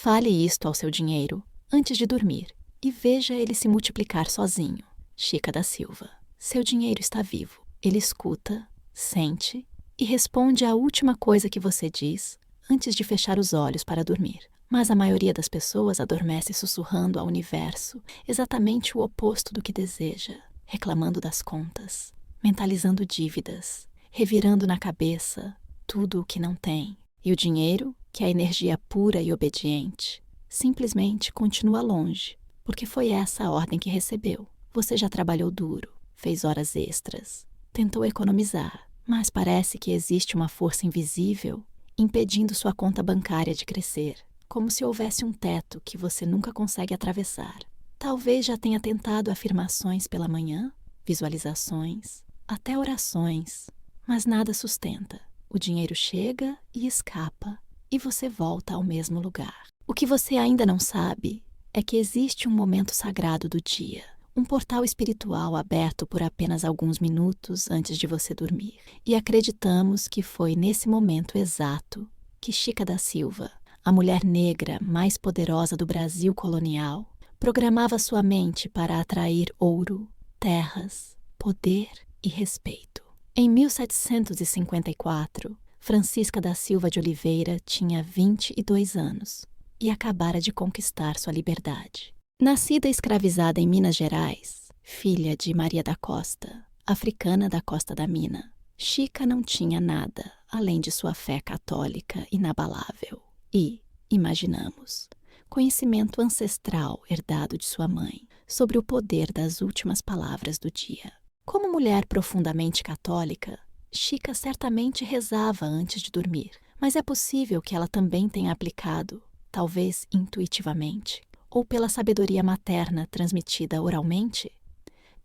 Fale isto ao seu dinheiro antes de dormir e veja ele se multiplicar sozinho. Chica da Silva. Seu dinheiro está vivo. Ele escuta, sente e responde à última coisa que você diz antes de fechar os olhos para dormir. Mas a maioria das pessoas adormece sussurrando ao universo exatamente o oposto do que deseja, reclamando das contas, mentalizando dívidas, revirando na cabeça tudo o que não tem. E o dinheiro, que é a energia pura e obediente, simplesmente continua longe, porque foi essa a ordem que recebeu. Você já trabalhou duro, fez horas extras, tentou economizar, mas parece que existe uma força invisível impedindo sua conta bancária de crescer, como se houvesse um teto que você nunca consegue atravessar. Talvez já tenha tentado afirmações pela manhã, visualizações, até orações, mas nada sustenta. O dinheiro chega e escapa, e você volta ao mesmo lugar. O que você ainda não sabe é que existe um momento sagrado do dia, um portal espiritual aberto por apenas alguns minutos antes de você dormir. E acreditamos que foi nesse momento exato que Chica da Silva, a mulher negra mais poderosa do Brasil colonial, programava sua mente para atrair ouro, terras, poder e respeito. Em 1754, Francisca da Silva de Oliveira tinha 22 anos e acabara de conquistar sua liberdade. Nascida escravizada em Minas Gerais, filha de Maria da Costa, africana da Costa da Mina, Chica não tinha nada além de sua fé católica inabalável e, imaginamos, conhecimento ancestral herdado de sua mãe sobre o poder das últimas palavras do dia. Como mulher profundamente católica, Chica certamente rezava antes de dormir, mas é possível que ela também tenha aplicado, talvez intuitivamente, ou pela sabedoria materna transmitida oralmente,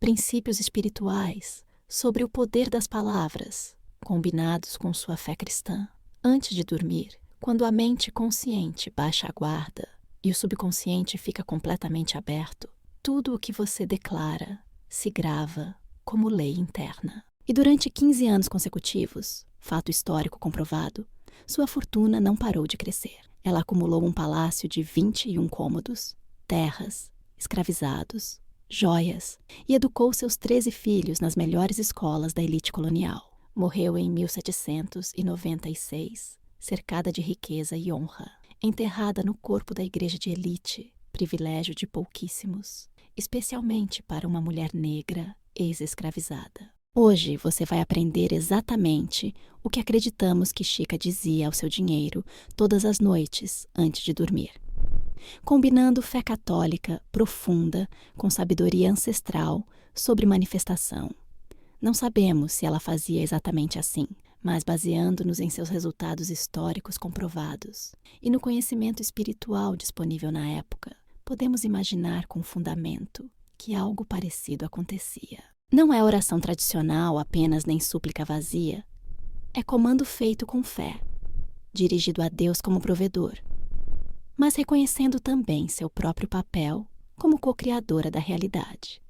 princípios espirituais sobre o poder das palavras, combinados com sua fé cristã. Antes de dormir, quando a mente consciente baixa a guarda e o subconsciente fica completamente aberto, tudo o que você declara se grava como lei interna. E durante 15 anos consecutivos, fato histórico comprovado, sua fortuna não parou de crescer. Ela acumulou um palácio de 21 cômodos, terras, escravizados, joias e educou seus 13 filhos nas melhores escolas da elite colonial. Morreu em 1796, cercada de riqueza e honra, enterrada no corpo da igreja de elite, privilégio de pouquíssimos, especialmente para uma mulher negra ex-escravizada. Hoje você vai aprender exatamente o que acreditamos que Chica dizia ao seu dinheiro todas as noites antes de dormir. Combinando fé católica profunda com sabedoria ancestral sobre manifestação. Não sabemos se ela fazia exatamente assim, mas baseando-nos em seus resultados históricos comprovados e no conhecimento espiritual disponível na época, podemos imaginar com fundamento que algo parecido acontecia. Não é oração tradicional apenas nem súplica vazia. É comando feito com fé, dirigido a Deus como provedor, mas reconhecendo também seu próprio papel como co-criadora da realidade.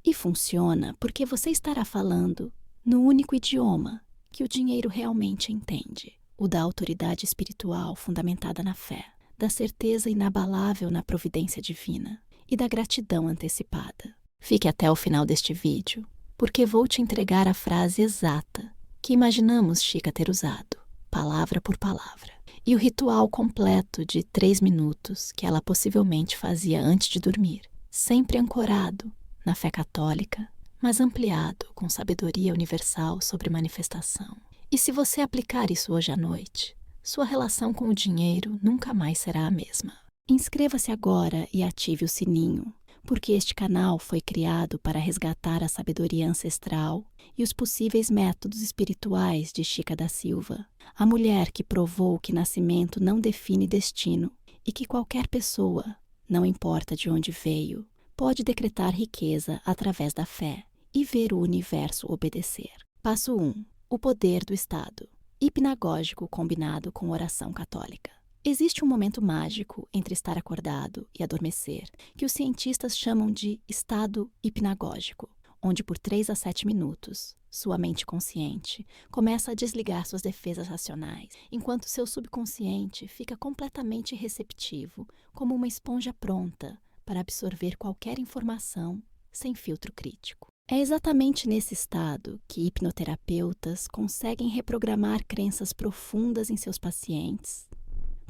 E funciona porque você estará falando no único idioma que o dinheiro realmente entende, o da autoridade espiritual fundamentada na fé, da certeza inabalável na providência divina e da gratidão antecipada. Fique até o final deste vídeo, porque vou te entregar a frase exata que imaginamos Chica ter usado, palavra por palavra, e o ritual completo de 3 minutos que ela possivelmente fazia antes de dormir, sempre ancorado na fé católica, mas ampliado com sabedoria universal sobre manifestação. E se você aplicar isso hoje à noite, sua relação com o dinheiro nunca mais será a mesma. Inscreva-se agora e ative o sininho, porque este canal foi criado para resgatar a sabedoria ancestral e os possíveis métodos espirituais de Chica da Silva, a mulher que provou que nascimento não define destino e que qualquer pessoa, não importa de onde veio, pode decretar riqueza através da fé e ver o universo obedecer. Passo 1. O poder do Estado. Hipnagógico combinado com oração católica. Existe um momento mágico entre estar acordado e adormecer, que os cientistas chamam de estado hipnagógico, onde por 3 a 7 minutos, sua mente consciente começa a desligar suas defesas racionais, enquanto seu subconsciente fica completamente receptivo, como uma esponja pronta para absorver qualquer informação sem filtro crítico. É exatamente nesse estado que hipnoterapeutas conseguem reprogramar crenças profundas em seus pacientes,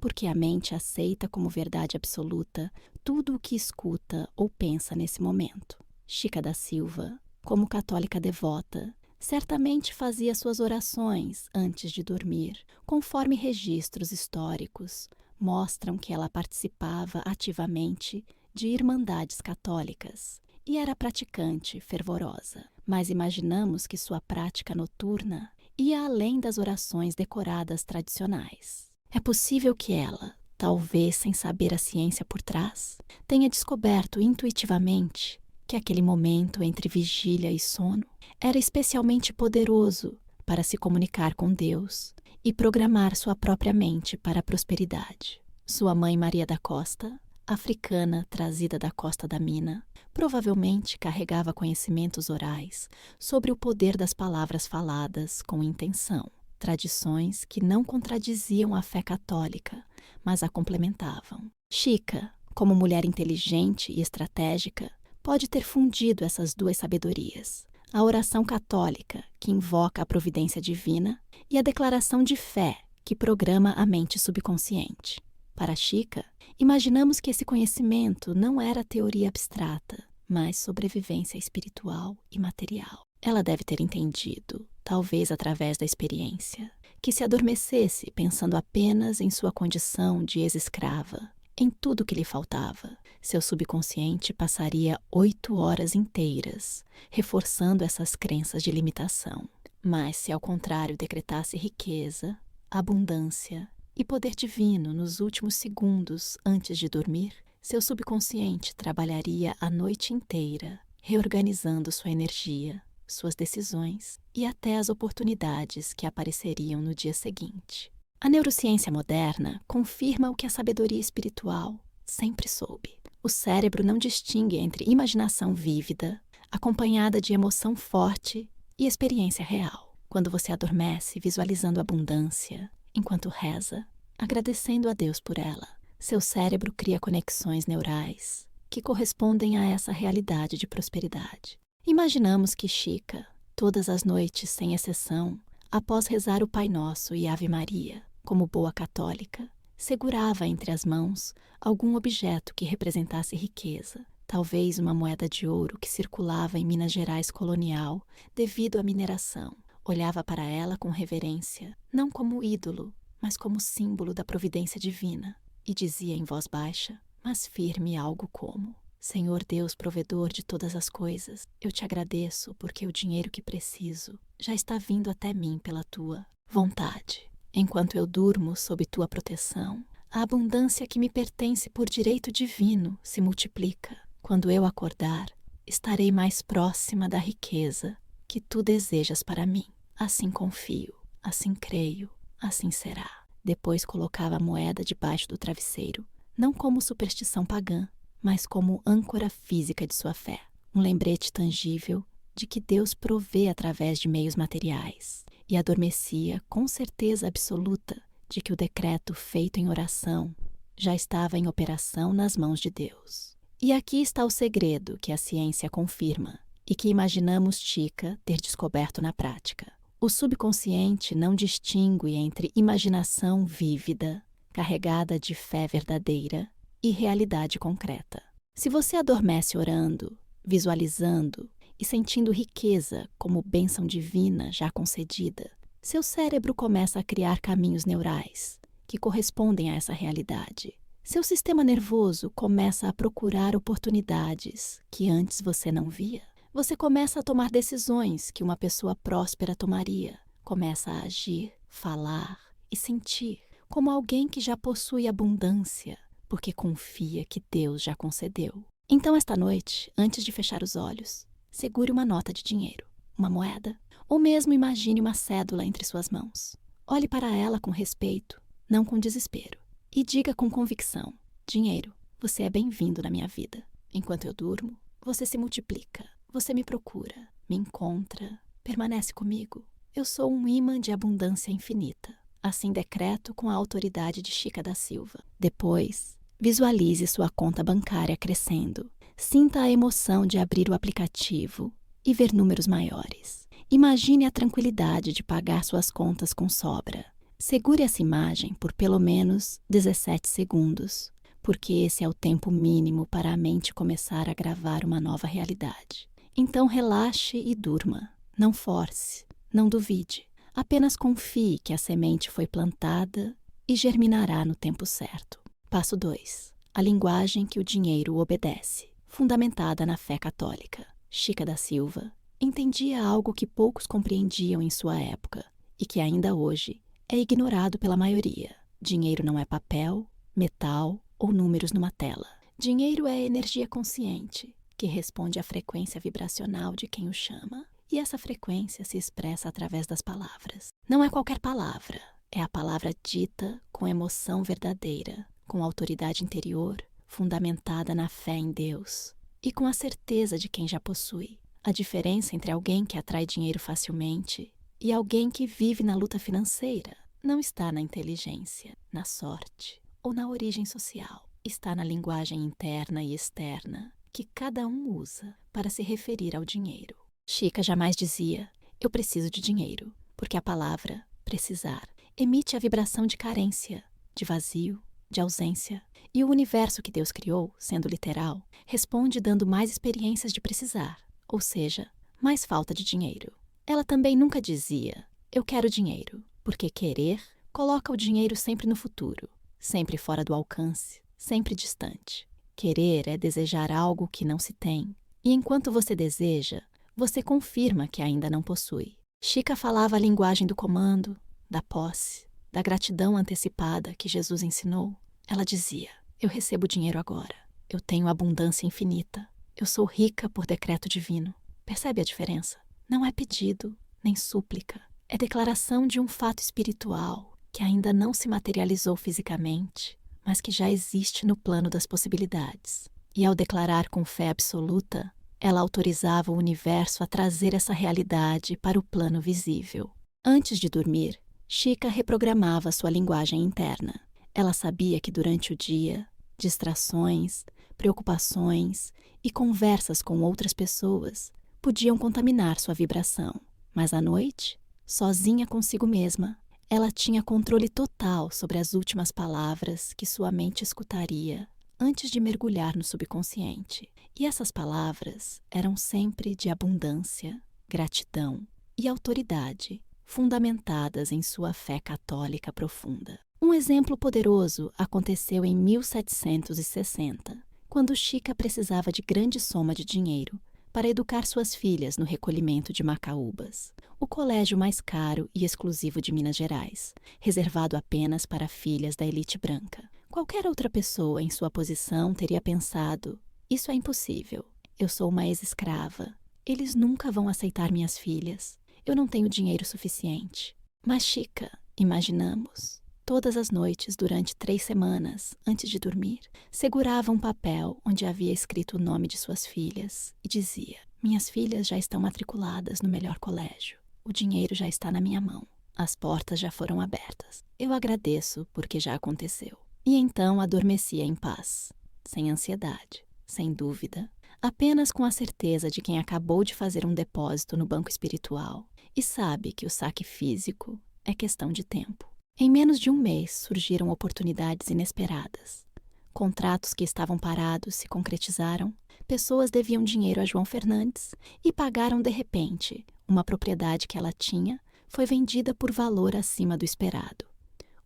porque a mente aceita como verdade absoluta tudo o que escuta ou pensa nesse momento. Chica da Silva, como católica devota, certamente fazia suas orações antes de dormir, conforme registros históricos mostram que ela participava ativamente de irmandades católicas e era praticante fervorosa. Mas imaginamos que sua prática noturna ia além das orações decoradas tradicionais. É possível que ela, talvez sem saber a ciência por trás, tenha descoberto intuitivamente que aquele momento entre vigília e sono era especialmente poderoso para se comunicar com Deus e programar sua própria mente para a prosperidade. Sua mãe Maria da Costa, africana trazida da costa da Mina, provavelmente carregava conhecimentos orais sobre o poder das palavras faladas com intenção, tradições que não contradiziam a fé católica, mas a complementavam. Chica, como mulher inteligente e estratégica, pode ter fundido essas duas sabedorias: a oração católica, que invoca a providência divina, e a declaração de fé, que programa a mente subconsciente. Para Chica, imaginamos que esse conhecimento não era teoria abstrata, mas sobrevivência espiritual e material. Ela deve ter entendido, talvez através da experiência, que se adormecesse pensando apenas em sua condição de ex-escrava, em tudo que lhe faltava, seu subconsciente passaria 8 horas inteiras reforçando essas crenças de limitação. Mas se ao contrário decretasse riqueza, abundância e poder divino nos últimos segundos antes de dormir, seu subconsciente trabalharia a noite inteira, reorganizando sua energia, suas decisões e até as oportunidades que apareceriam no dia seguinte. A neurociência moderna confirma o que a sabedoria espiritual sempre soube. O cérebro não distingue entre imaginação vívida, acompanhada de emoção forte, e experiência real. Quando você adormece visualizando abundância, enquanto reza, agradecendo a Deus por ela, seu cérebro cria conexões neurais que correspondem a essa realidade de prosperidade. Imaginamos que Chica, todas as noites sem exceção, após rezar o Pai Nosso e Ave Maria, como boa católica, segurava entre as mãos algum objeto que representasse riqueza, talvez uma moeda de ouro que circulava em Minas Gerais colonial devido à mineração. Olhava para ela com reverência, não como ídolo, mas como símbolo da providência divina, e dizia em voz baixa, mas firme, algo como: Senhor Deus, provedor de todas as coisas, eu te agradeço porque o dinheiro que preciso já está vindo até mim pela tua vontade. Enquanto eu durmo sob tua proteção, a abundância que me pertence por direito divino se multiplica. Quando eu acordar, estarei mais próxima da riqueza que tu desejas para mim. Assim confio, assim creio, assim será. Depois colocava a moeda debaixo do travesseiro, não como superstição pagã, mas como âncora física de sua fé, um lembrete tangível de que Deus provê através de meios materiais, e adormecia com certeza absoluta de que o decreto feito em oração já estava em operação nas mãos de Deus. E aqui está o segredo que a ciência confirma e que imaginamos Chica ter descoberto na prática. O subconsciente não distingue entre imaginação vívida, carregada de fé verdadeira, e realidade concreta. Se você adormece orando, visualizando e sentindo riqueza como bênção divina já concedida, seu cérebro começa a criar caminhos neurais que correspondem a essa realidade. Seu sistema nervoso começa a procurar oportunidades que antes você não via. Você começa a tomar decisões que uma pessoa próspera tomaria. Começa a agir, falar e sentir como alguém que já possui abundância, porque confia que Deus já concedeu. Então, esta noite, antes de fechar os olhos, segure uma nota de dinheiro, uma moeda, ou mesmo imagine uma cédula entre suas mãos. Olhe para ela com respeito, não com desespero, e diga com convicção: dinheiro, você é bem-vindo na minha vida. Enquanto eu durmo, você se multiplica. Você me procura, me encontra, permanece comigo. Eu sou um ímã de abundância infinita. Assim decreto com a autoridade de Chica da Silva. Depois, visualize sua conta bancária crescendo. Sinta a emoção de abrir o aplicativo e ver números maiores. Imagine a tranquilidade de pagar suas contas com sobra. Segure essa imagem por pelo menos 17 segundos, porque esse é o tempo mínimo para a mente começar a gravar uma nova realidade. Então relaxe e durma. Não force, não duvide. Apenas confie que a semente foi plantada e germinará no tempo certo. Passo 2. A linguagem que o dinheiro obedece. Fundamentada na fé católica. Chica da Silva entendia algo que poucos compreendiam em sua época e que ainda hoje é ignorado pela maioria. Dinheiro não é papel, metal ou números numa tela. Dinheiro é energia consciente, que responde à frequência vibracional de quem o chama, e essa frequência se expressa através das palavras. Não é qualquer palavra, é a palavra dita com emoção verdadeira, com autoridade interior, fundamentada na fé em Deus e com a certeza de quem já possui. A diferença entre alguém que atrai dinheiro facilmente e alguém que vive na luta financeira não está na inteligência, na sorte ou na origem social. Está na linguagem interna e externa que cada um usa para se referir ao dinheiro. Chica jamais dizia, eu preciso de dinheiro, porque a palavra, precisar, emite a vibração de carência, de vazio, de ausência. E o universo que Deus criou, sendo literal, responde dando mais experiências de precisar, ou seja, mais falta de dinheiro. Ela também nunca dizia, eu quero dinheiro, porque querer coloca o dinheiro sempre no futuro, sempre fora do alcance, sempre distante. Querer é desejar algo que não se tem, e enquanto você deseja, você confirma que ainda não possui. Chica falava a linguagem do comando, da posse, da gratidão antecipada que Jesus ensinou. Ela dizia, eu recebo dinheiro agora, eu tenho abundância infinita, eu sou rica por decreto divino. Percebe a diferença? Não é pedido, nem súplica. É declaração de um fato espiritual que ainda não se materializou fisicamente, mas que já existe no plano das possibilidades. E ao declarar com fé absoluta, ela autorizava o universo a trazer essa realidade para o plano visível. Antes de dormir, Chica reprogramava sua linguagem interna. Ela sabia que durante o dia, distrações, preocupações e conversas com outras pessoas podiam contaminar sua vibração. Mas à noite, sozinha consigo mesma, ela tinha controle total sobre as últimas palavras que sua mente escutaria antes de mergulhar no subconsciente. E essas palavras eram sempre de abundância, gratidão e autoridade, fundamentadas em sua fé católica profunda. Um exemplo poderoso aconteceu em 1760, quando Chica precisava de grande soma de dinheiro para educar suas filhas no recolhimento de Macaúbas, o colégio mais caro e exclusivo de Minas Gerais, reservado apenas para filhas da elite branca. Qualquer outra pessoa em sua posição teria pensado, isso é impossível, eu sou uma ex-escrava, eles nunca vão aceitar minhas filhas, eu não tenho dinheiro suficiente. Mas Chica, imaginamos, todas as noites durante 3 semanas, antes de dormir, segurava um papel onde havia escrito o nome de suas filhas e dizia, minhas filhas já estão matriculadas no melhor colégio, o dinheiro já está na minha mão, as portas já foram abertas, eu agradeço porque já aconteceu. E então adormecia em paz, sem ansiedade, sem dúvida, apenas com a certeza de quem acabou de fazer um depósito no banco espiritual e sabe que o saque físico é questão de tempo. Em menos de um mês surgiram oportunidades inesperadas. Contratos que estavam parados se concretizaram, pessoas deviam dinheiro a João Fernandes e pagaram de repente. Uma propriedade que ela tinha foi vendida por valor acima do esperado.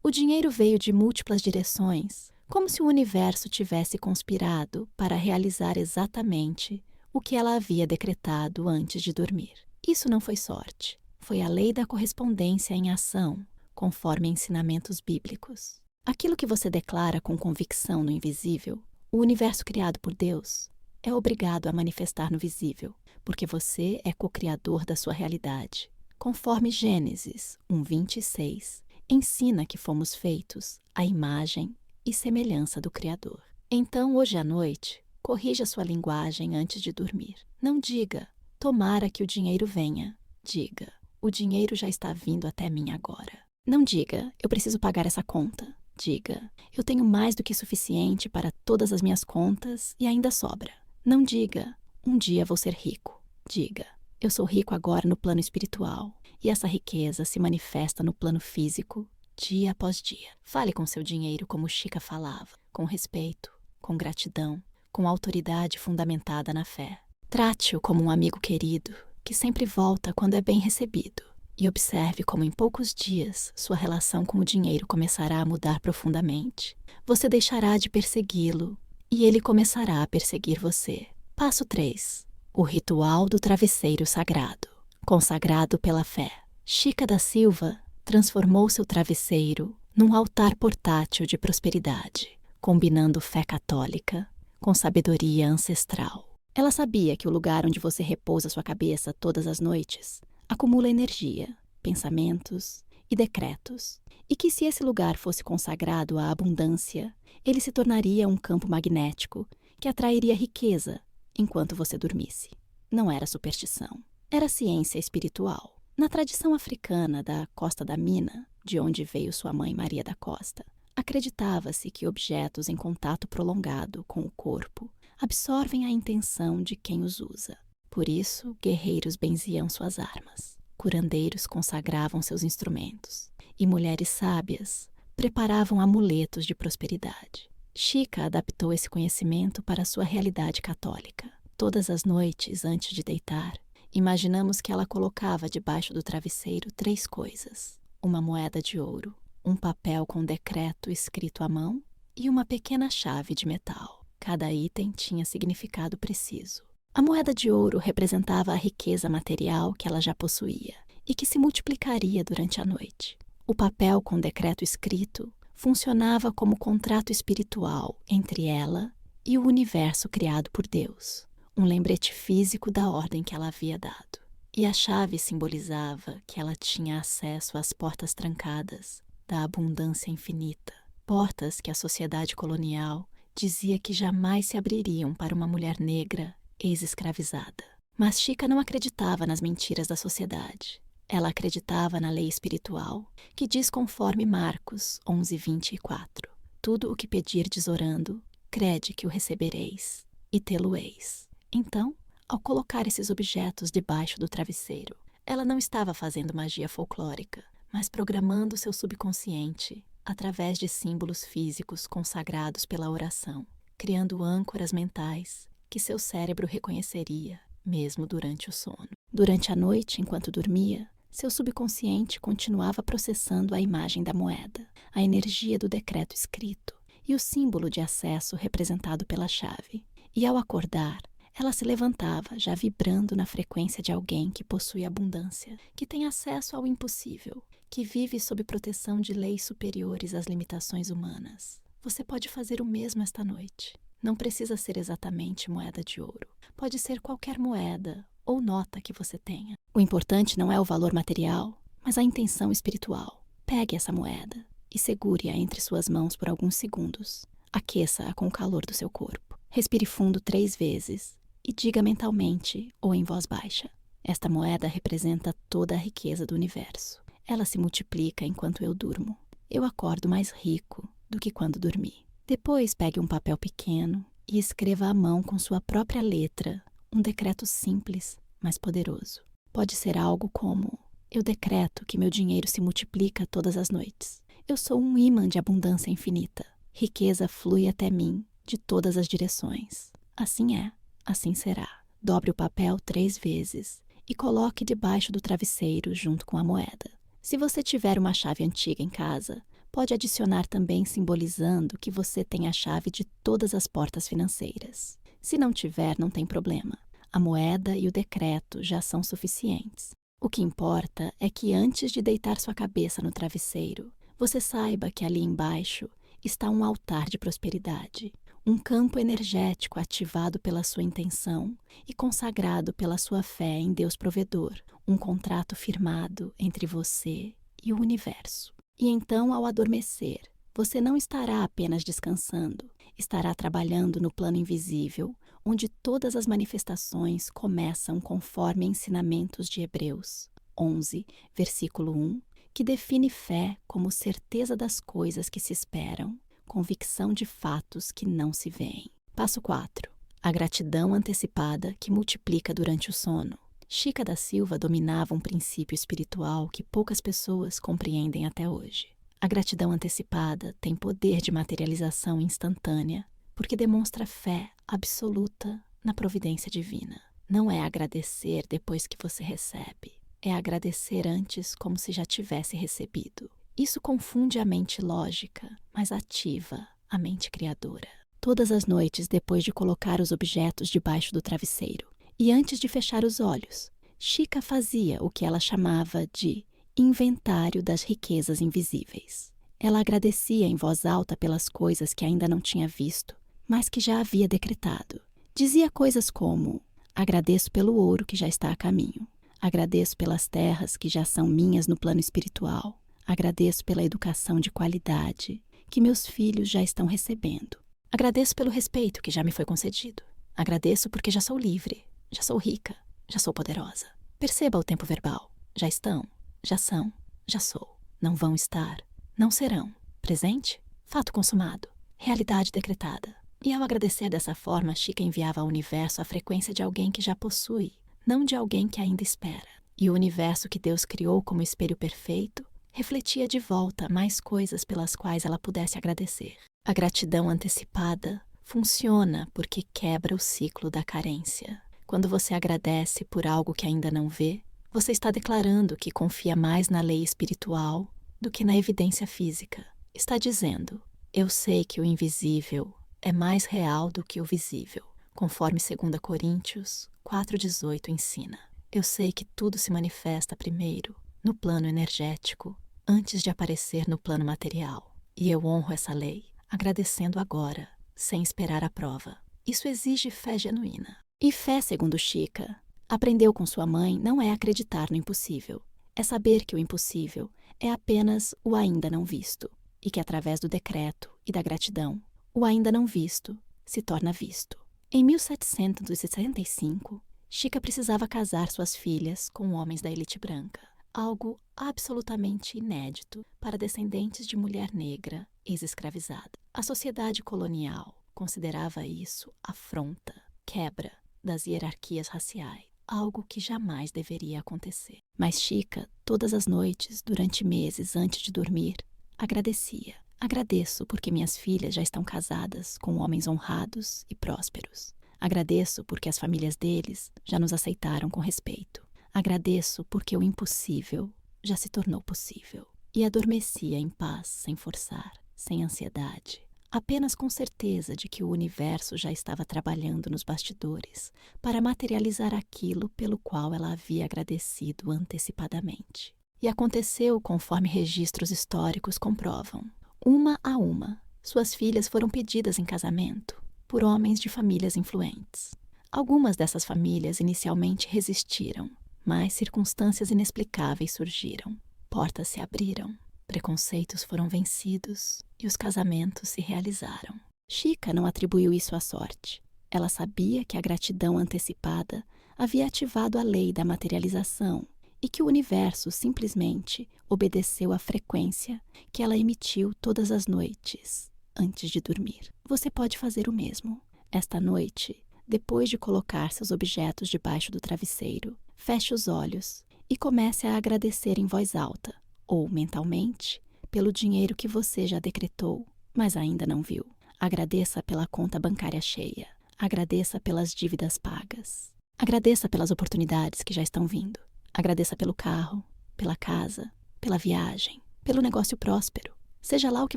O dinheiro veio de múltiplas direções, como se o universo tivesse conspirado para realizar exatamente o que ela havia decretado antes de dormir. Isso não foi sorte, foi a lei da correspondência em ação, conforme ensinamentos bíblicos. Aquilo que você declara com convicção no invisível, o universo criado por Deus, é obrigado a manifestar no visível, porque você é co-criador da sua realidade. Conforme Gênesis 1:26, ensina que fomos feitos à imagem e semelhança do Criador. Então, hoje à noite, corrija sua linguagem antes de dormir. Não diga, Tomara que o dinheiro venha. Diga, o dinheiro já está vindo até mim agora. Não diga, eu preciso pagar essa conta. Diga, eu tenho mais do que suficiente para todas as minhas contas e ainda sobra. Não diga, um dia vou ser rico. Diga, eu sou rico agora no plano espiritual e essa riqueza se manifesta no plano físico dia após dia. Fale com seu dinheiro como Chica falava, com respeito, com gratidão, com autoridade fundamentada na fé. Trate-o como um amigo querido, que sempre volta quando é bem recebido. E observe como em poucos dias sua relação com o dinheiro começará a mudar profundamente. Você deixará de persegui-lo e ele começará a perseguir você. Passo 3. O ritual do travesseiro sagrado. Consagrado pela fé. Chica da Silva transformou seu travesseiro num altar portátil de prosperidade, combinando fé católica com sabedoria ancestral. Ela sabia que o lugar onde você repousa sua cabeça todas as noites acumula energia, pensamentos e decretos, e que se esse lugar fosse consagrado à abundância, ele se tornaria um campo magnético que atrairia riqueza enquanto você dormisse. Não era superstição, era ciência espiritual. Na tradição africana da Costa da Mina, de onde veio sua mãe Maria da Costa, acreditava-se que objetos em contato prolongado com o corpo absorvem a intenção de quem os usa. Por isso, guerreiros benziam suas armas, curandeiros consagravam seus instrumentos e mulheres sábias preparavam amuletos de prosperidade. Chica adaptou esse conhecimento para sua realidade católica. Todas as noites, antes de deitar, imaginamos que ela colocava debaixo do travesseiro 3 coisas: uma moeda de ouro, um papel com decreto escrito à mão e uma pequena chave de metal. Cada item tinha significado preciso. A moeda de ouro representava a riqueza material que ela já possuía e que se multiplicaria durante a noite. O papel com decreto escrito funcionava como contrato espiritual entre ela e o universo criado por Deus, um lembrete físico da ordem que ela havia dado. E a chave simbolizava que ela tinha acesso às portas trancadas da abundância infinita, portas que a sociedade colonial dizia que jamais se abririam para uma mulher negra ex-escravizada. Mas Chica não acreditava nas mentiras da sociedade. Ela acreditava na lei espiritual, que diz conforme Marcos 11:24: tudo o que pedirdes orando, crede que o recebereis, e tê-lo-eis. Então, ao colocar esses objetos debaixo do travesseiro, ela não estava fazendo magia folclórica, mas programando seu subconsciente através de símbolos físicos consagrados pela oração, criando âncoras mentais que seu cérebro reconheceria, mesmo durante o sono. Durante a noite, enquanto dormia, seu subconsciente continuava processando a imagem da moeda, a energia do decreto escrito e o símbolo de acesso representado pela chave. E ao acordar, ela se levantava, já vibrando na frequência de alguém que possui abundância, que tem acesso ao impossível, que vive sob proteção de leis superiores às limitações humanas. Você pode fazer o mesmo esta noite. Não precisa ser exatamente moeda de ouro. Pode ser qualquer moeda ou nota que você tenha. O importante não é o valor material, mas a intenção espiritual. Pegue essa moeda e segure-a entre suas mãos por alguns segundos. Aqueça-a com o calor do seu corpo. Respire fundo 3 vezes e diga mentalmente ou em voz baixa: esta moeda representa toda a riqueza do universo. Ela se multiplica enquanto eu durmo. Eu acordo mais rico do que quando dormi. Depois pegue um papel pequeno e escreva à mão com sua própria letra um decreto simples, mas poderoso. Pode ser algo como: eu decreto que meu dinheiro se multiplica todas as noites. Eu sou um ímã de abundância infinita. Riqueza flui até mim de todas as direções. Assim é, assim será. Dobre o papel 3 vezes e coloque debaixo do travesseiro junto com a moeda. Se você tiver uma chave antiga em casa, pode adicionar também simbolizando que você tem a chave de todas as portas financeiras. Se não tiver, não tem problema. A moeda e o decreto já são suficientes. O que importa é que antes de deitar sua cabeça no travesseiro, você saiba que ali embaixo está um altar de prosperidade, um campo energético ativado pela sua intenção e consagrado pela sua fé em Deus provedor, um contrato firmado entre você e o universo. E então, ao adormecer, você não estará apenas descansando, estará trabalhando no plano invisível, onde todas as manifestações começam conforme ensinamentos de Hebreus 11, versículo 1, que define fé como certeza das coisas que se esperam, convicção de fatos que não se veem. Passo 4. A gratidão antecipada que multiplica durante o sono. Chica da Silva dominava um princípio espiritual que poucas pessoas compreendem até hoje. A gratidão antecipada tem poder de materialização instantânea, porque demonstra fé absoluta na providência divina. Não é agradecer depois que você recebe, é agradecer antes como se já tivesse recebido. Isso confunde a mente lógica, mas ativa a mente criadora. Todas as noites, depois de colocar os objetos debaixo do travesseiro e antes de fechar os olhos, Chica fazia o que ela chamava de inventário das riquezas invisíveis. Ela agradecia em voz alta pelas coisas que ainda não tinha visto, mas que já havia decretado. Dizia coisas como: agradeço pelo ouro que já está a caminho, agradeço pelas terras que já são minhas no plano espiritual, agradeço pela educação de qualidade que meus filhos já estão recebendo, agradeço pelo respeito que já me foi concedido, agradeço porque já sou livre, já sou rica, já sou poderosa. Perceba o tempo verbal. Já estão, já são, já sou, não vão estar, não serão. Presente, fato consumado, realidade decretada. E ao agradecer dessa forma, Chica enviava ao universo a frequência de alguém que já possui, não de alguém que ainda espera. E o universo que Deus criou como espelho perfeito refletia de volta mais coisas pelas quais ela pudesse agradecer. A gratidão antecipada funciona porque quebra o ciclo da carência. Quando você agradece por algo que ainda não vê, você está declarando que confia mais na lei espiritual do que na evidência física. Está dizendo: eu sei que o invisível é mais real do que o visível, conforme 2 Coríntios 4,18 ensina. Eu sei que tudo se manifesta primeiro no plano energético, antes de aparecer no plano material. E eu honro essa lei, agradecendo agora, sem esperar a prova. Isso exige fé genuína. E fé, segundo Chica, aprendeu com sua mãe, não é acreditar no impossível. É saber que o impossível é apenas o ainda não visto, e que através do decreto e da gratidão, o ainda não visto se torna visto. Em 1765, Chica precisava casar suas filhas com homens da elite branca, algo absolutamente inédito para descendentes de mulher negra ex-escravizada. A sociedade colonial considerava isso afronta, quebra das hierarquias raciais, algo que jamais deveria acontecer. Mas Chica, todas as noites, durante meses antes de dormir, agradecia. Agradeço porque minhas filhas já estão casadas com homens honrados e prósperos. Agradeço porque as famílias deles já nos aceitaram com respeito. Agradeço porque o impossível já se tornou possível. E adormecia em paz, sem forçar, sem ansiedade, apenas com certeza de que o universo já estava trabalhando nos bastidores para materializar aquilo pelo qual ela havia agradecido antecipadamente. E aconteceu conforme registros históricos comprovam. Uma a uma, suas filhas foram pedidas em casamento por homens de famílias influentes. Algumas dessas famílias inicialmente resistiram, mas circunstâncias inexplicáveis surgiram. Portas se abriram, preconceitos foram vencidos e os casamentos se realizaram. Chica não atribuiu isso à sorte. Ela sabia que a gratidão antecipada havia ativado a lei da materialização e que o universo simplesmente obedeceu à frequência que ela emitiu todas as noites antes de dormir. Você pode fazer o mesmo. Esta noite, depois de colocar seus objetos debaixo do travesseiro, feche os olhos e comece a agradecer em voz alta, ou mentalmente, pelo dinheiro que você já decretou, mas ainda não viu. Agradeça pela conta bancária cheia. Agradeça pelas dívidas pagas. Agradeça pelas oportunidades que já estão vindo. Agradeça pelo carro, pela casa, pela viagem, pelo negócio próspero. Seja lá o que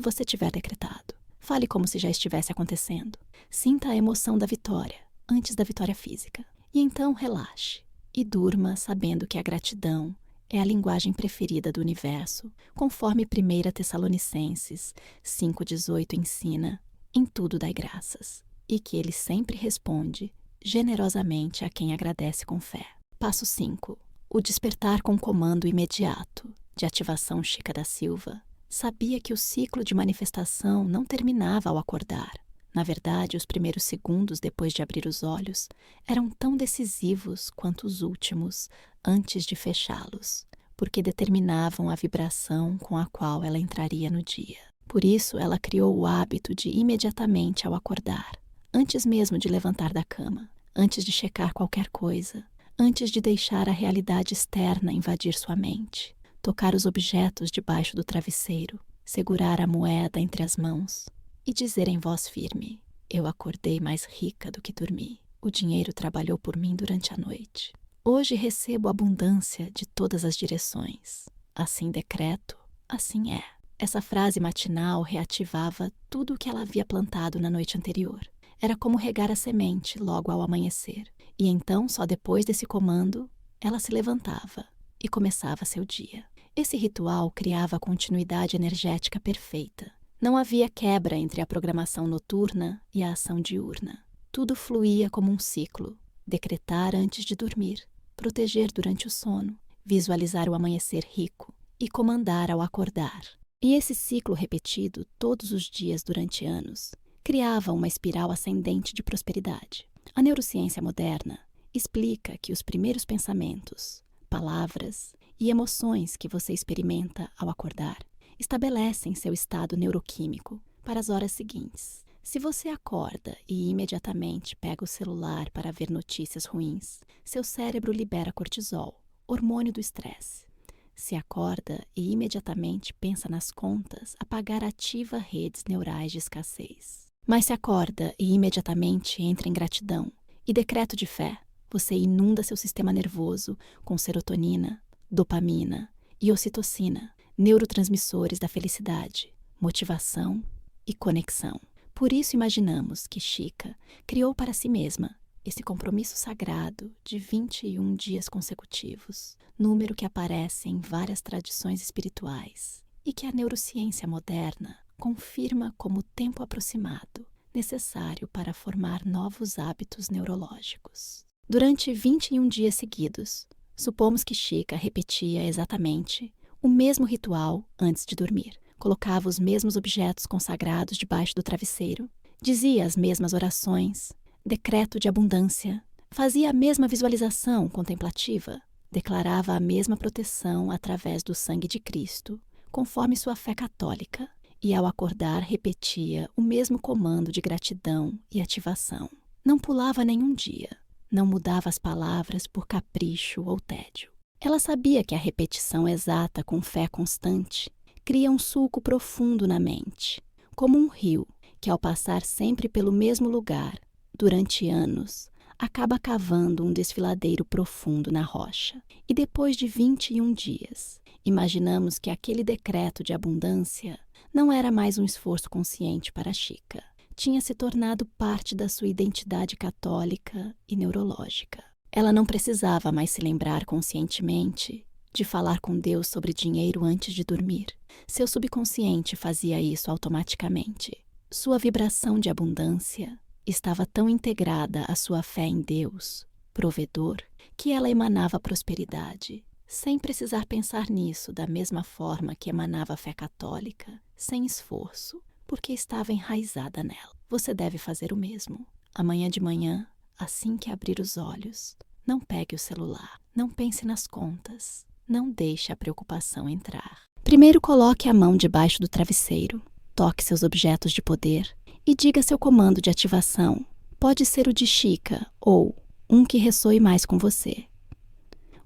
você tiver decretado. Fale como se já estivesse acontecendo. Sinta a emoção da vitória, antes da vitória física. E então relaxe e durma sabendo que a gratidão é a linguagem preferida do universo, conforme 1 Tessalonicenses 5,18 ensina, em tudo dai graças, e que ele sempre responde generosamente a quem agradece com fé. Passo 5. O despertar com comando imediato, de ativação Chica da Silva, sabia que o ciclo de manifestação não terminava ao acordar, Na verdade, os primeiros segundos depois de abrir os olhos eram tão decisivos quanto os últimos antes de fechá-los, porque determinavam a vibração com a qual ela entraria no dia. Por isso, ela criou o hábito de imediatamente ao acordar, antes mesmo de levantar da cama, antes de checar qualquer coisa, antes de deixar a realidade externa invadir sua mente, tocar os objetos debaixo do travesseiro, segurar a moeda entre as mãos e dizer em voz firme: eu acordei mais rica do que dormi. O dinheiro trabalhou por mim durante a noite. Hoje recebo abundância de todas as direções. Assim decreto, assim é. Essa frase matinal reativava tudo o que ela havia plantado na noite anterior. Era como regar a semente logo ao amanhecer. E então, só depois desse comando, ela se levantava e começava seu dia. Esse ritual criava a continuidade energética perfeita. Não havia quebra entre a programação noturna e a ação diurna. Tudo fluía como um ciclo. Decretar antes de dormir, proteger durante o sono, visualizar o amanhecer rico e comandar ao acordar. E esse ciclo repetido todos os dias durante anos criava uma espiral ascendente de prosperidade. A neurociência moderna explica que os primeiros pensamentos, palavras e emoções que você experimenta ao acordar estabelecem seu estado neuroquímico para as horas seguintes. Se você acorda e imediatamente pega o celular para ver notícias ruins, seu cérebro libera cortisol, hormônio do estresse. Se acorda e imediatamente pensa nas contas, a pagar ativa redes neurais de escassez. Mas se acorda e imediatamente entra em gratidão e decreto de fé, você inunda seu sistema nervoso com serotonina, dopamina e ocitocina, neurotransmissores da felicidade, motivação e conexão. Por isso imaginamos que Chica criou para si mesma esse compromisso sagrado de 21 dias consecutivos, número que aparece em várias tradições espirituais e que a neurociência moderna confirma como tempo aproximado necessário para formar novos hábitos neurológicos. Durante 21 dias seguidos, supomos que Chica repetia exatamente o mesmo ritual antes de dormir. Colocava os mesmos objetos consagrados debaixo do travesseiro, dizia as mesmas orações, decreto de abundância, fazia a mesma visualização contemplativa, declarava a mesma proteção através do sangue de Cristo, conforme sua fé católica, e ao acordar repetia o mesmo comando de gratidão e ativação. Não pulava nenhum dia, não mudava as palavras por capricho ou tédio. Ela sabia que a repetição exata com fé constante cria um sulco profundo na mente, como um rio que, ao passar sempre pelo mesmo lugar, durante anos, acaba cavando um desfiladeiro profundo na rocha. E depois de 21 dias, imaginamos que aquele decreto de abundância não era mais um esforço consciente para Chica. Tinha se tornado parte da sua identidade católica e neurológica. Ela não precisava mais se lembrar conscientemente de falar com Deus sobre dinheiro antes de dormir. Seu subconsciente fazia isso automaticamente. Sua vibração de abundância estava tão integrada à sua fé em Deus, provedor, que ela emanava prosperidade, sem precisar pensar nisso da mesma forma que emanava a fé católica, sem esforço, porque estava enraizada nela. Você deve fazer o mesmo. Amanhã de manhã, assim que abrir os olhos, não pegue o celular, não pense nas contas, não deixe a preocupação entrar. Primeiro coloque a mão debaixo do travesseiro, toque seus objetos de poder e diga seu comando de ativação. Pode ser o de Chica ou um que ressoe mais com você.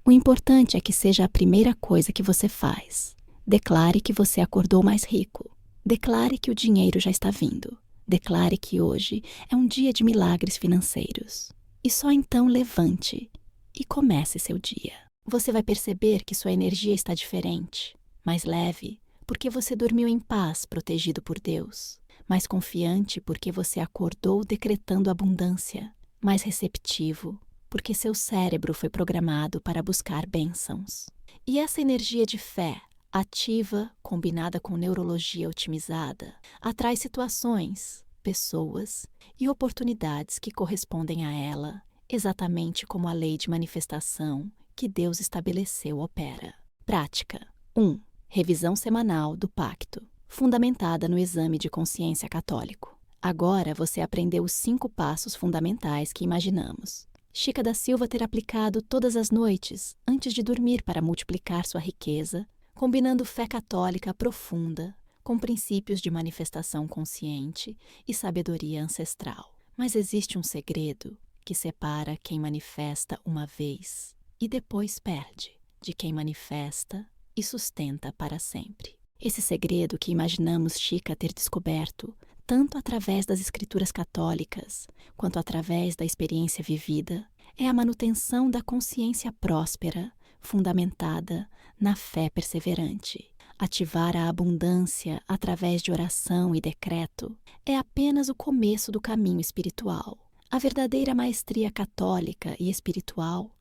O importante é que seja a primeira coisa que você faz. Declare que você acordou mais rico. Declare que o dinheiro já está vindo. Declare que hoje é um dia de milagres financeiros. E só então levante e comece seu dia. Você vai perceber que sua energia está diferente, mais leve, porque você dormiu em paz, protegido por Deus, mais confiante porque você acordou decretando abundância, mais receptivo, porque seu cérebro foi programado para buscar bênçãos. E essa energia de fé, ativa, combinada com neurologia otimizada, atrai situações, pessoas e oportunidades que correspondem a ela, exatamente como a lei de manifestação que Deus estabeleceu opera. Prática 1. Revisão semanal do pacto, fundamentada no exame de consciência católico. Agora você aprendeu os 5 passos fundamentais que imaginamos. Chica da Silva ter aplicado todas as noites, antes de dormir, para multiplicar sua riqueza, combinando fé católica profunda com princípios de manifestação consciente e sabedoria ancestral. Mas existe um segredo que separa quem manifesta uma vez e depois perde, de quem manifesta e sustenta para sempre. Esse segredo que imaginamos Chica ter descoberto, tanto através das escrituras católicas, quanto através da experiência vivida, é a manutenção da consciência próspera, fundamentada na fé perseverante. Ativar a abundância através de oração e decreto é apenas o começo do caminho espiritual. A verdadeira maestria católica e espiritual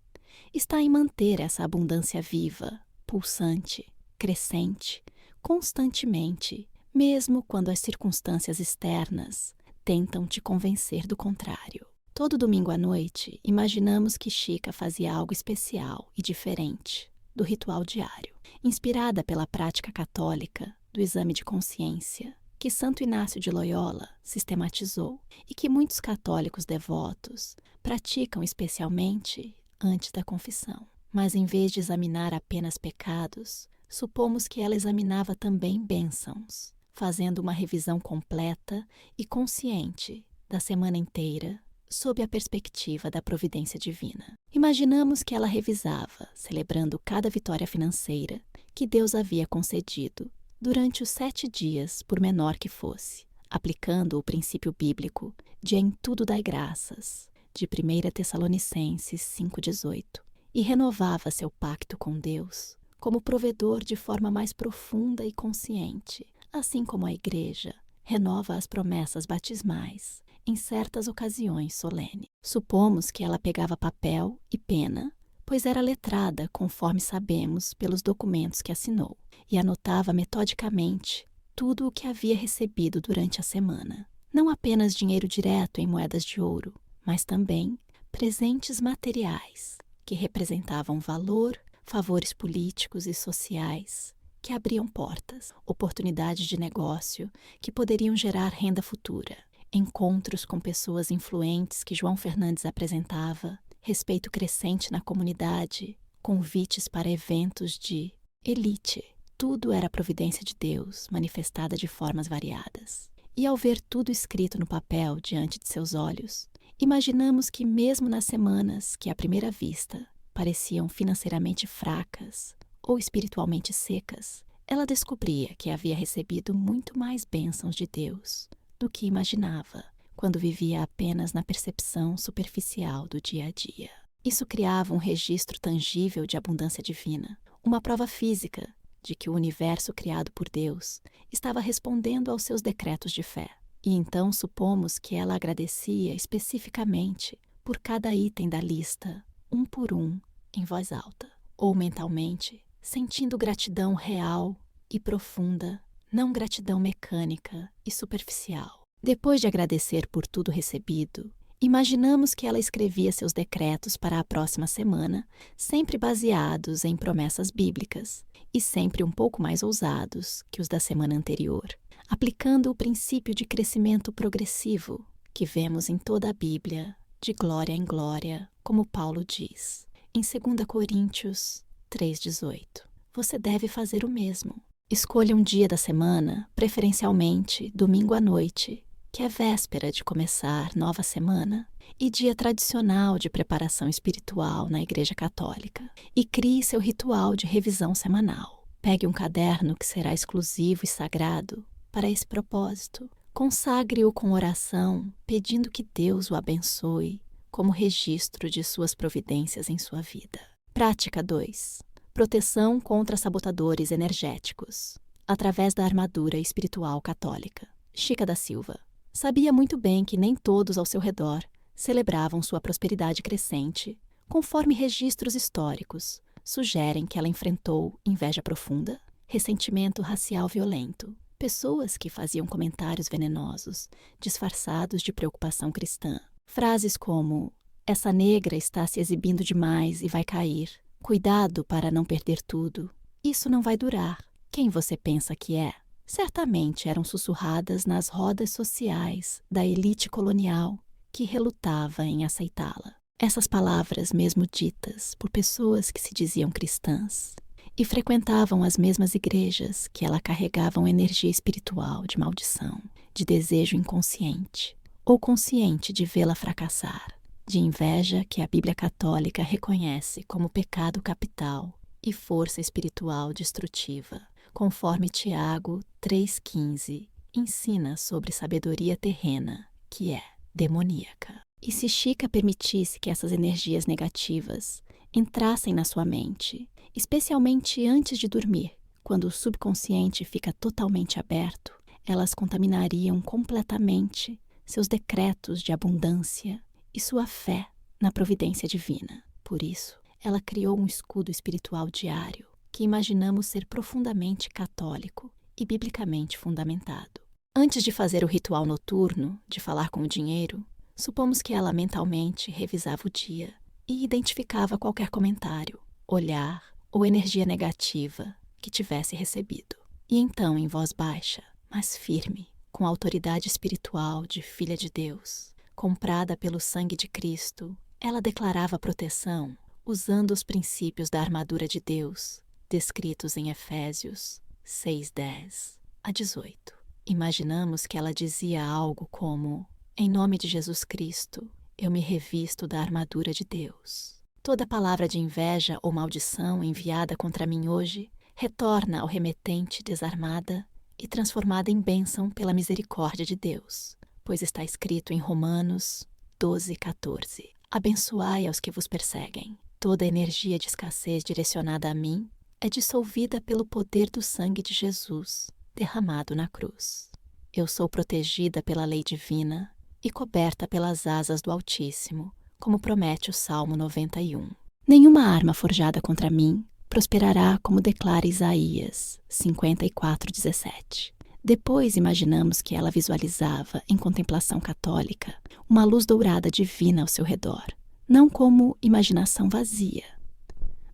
está em manter essa abundância viva, pulsante, crescente, constantemente, mesmo quando as circunstâncias externas tentam te convencer do contrário. Todo domingo à noite, imaginamos que Chica fazia algo especial e diferente do ritual diário, inspirada pela prática católica do exame de consciência, que Santo Inácio de Loyola sistematizou e que muitos católicos devotos praticam especialmente antes da confissão. Mas em vez de examinar apenas pecados, supomos que ela examinava também bênçãos, fazendo uma revisão completa e consciente da semana inteira, sob a perspectiva da providência divina. Imaginamos que ela revisava, celebrando cada vitória financeira que Deus havia concedido durante os 7 dias, por menor que fosse, aplicando o princípio bíblico de em tudo dai graças, de 1 Tessalonicenses 5,18, e renovava seu pacto com Deus como provedor de forma mais profunda e consciente, assim como a Igreja renova as promessas batismais em certas ocasiões solenes. Supomos que ela pegava papel e pena, pois era letrada, conforme sabemos pelos documentos que assinou, e anotava metodicamente tudo o que havia recebido durante a semana. Não apenas dinheiro direto em moedas de ouro, mas também presentes materiais, que representavam valor, favores políticos e sociais, que abriam portas, oportunidades de negócio que poderiam gerar renda futura, encontros com pessoas influentes que João Fernandes apresentava, respeito crescente na comunidade, convites para eventos de elite. Tudo era providência de Deus, manifestada de formas variadas. E ao ver tudo escrito no papel diante de seus olhos, imaginamos que mesmo nas semanas que à primeira vista pareciam financeiramente fracas ou espiritualmente secas, ela descobria que havia recebido muito mais bênçãos de Deus do que imaginava, quando vivia apenas na percepção superficial do dia a dia. Isso criava um registro tangível de abundância divina, uma prova física de que o universo criado por Deus estava respondendo aos seus decretos de fé. E então supomos que ela agradecia especificamente por cada item da lista, um por um, em voz alta, ou mentalmente, sentindo gratidão real e profunda, não gratidão mecânica e superficial. Depois de agradecer por tudo recebido, imaginamos que ela escrevia seus decretos para a próxima semana, sempre baseados em promessas bíblicas e sempre um pouco mais ousados que os da semana anterior, aplicando o princípio de crescimento progressivo que vemos em toda a Bíblia, de glória em glória, como Paulo diz, em 2 Coríntios 3,18. Você deve fazer o mesmo. Escolha um dia da semana, preferencialmente domingo à noite, que é véspera de começar nova semana, e dia tradicional de preparação espiritual na Igreja Católica, e crie seu ritual de revisão semanal. Pegue um caderno que será exclusivo e sagrado para esse propósito. Consagre-o com oração, pedindo que Deus o abençoe como registro de suas providências em sua vida. Prática 2. Proteção contra sabotadores energéticos, através da armadura espiritual católica. Chica da Silva sabia muito bem que nem todos ao seu redor celebravam sua prosperidade crescente, conforme registros históricos sugerem que ela enfrentou inveja profunda, ressentimento racial violento, pessoas que faziam comentários venenosos, disfarçados de preocupação cristã. Frases como: essa negra está se exibindo demais e vai cair. Cuidado para não perder tudo. Isso não vai durar. Quem você pensa que é? certamente eram sussurradas nas rodas sociais da elite colonial que relutava em aceitá-la. Essas palavras, mesmo ditas por pessoas que se diziam cristãs e frequentavam as mesmas igrejas que ela carregavam energia espiritual de maldição, de desejo inconsciente ou consciente de vê-la fracassar, de inveja que a Bíblia Católica reconhece como pecado capital e força espiritual destrutiva, conforme Tiago 3,15 ensina sobre sabedoria terrena, que é demoníaca. E se Chica permitisse que essas energias negativas entrassem na sua mente, especialmente antes de dormir, quando o subconsciente fica totalmente aberto, elas contaminariam completamente seus decretos de abundância e sua fé na providência divina. Por isso, ela criou um escudo espiritual diário que imaginamos ser profundamente católico e biblicamente fundamentado. Antes de fazer o ritual noturno de falar com o dinheiro, supomos que ela mentalmente revisava o dia e identificava qualquer comentário, olhar ou energia negativa que tivesse recebido. E então, em voz baixa, mas firme, com a autoridade espiritual de filha de Deus, comprada pelo sangue de Cristo, ela declarava proteção usando os princípios da armadura de Deus, descritos em Efésios 6:10 a 18. Imaginamos que ela dizia algo como: em nome de Jesus Cristo, eu me revisto da armadura de Deus. Toda palavra de inveja ou maldição enviada contra mim hoje retorna ao remetente desarmada e transformada em bênção pela misericórdia de Deus, pois está escrito em Romanos 12:14. Abençoai aos que vos perseguem. Toda energia de escassez direcionada a mim é dissolvida pelo poder do sangue de Jesus derramado na cruz. Eu sou protegida pela lei divina e coberta pelas asas do Altíssimo, como promete o Salmo 91. Nenhuma arma forjada contra mim prosperará, como declara Isaías 54:17. Depois imaginamos que ela visualizava, em contemplação católica, uma luz dourada divina ao seu redor, não como imaginação vazia,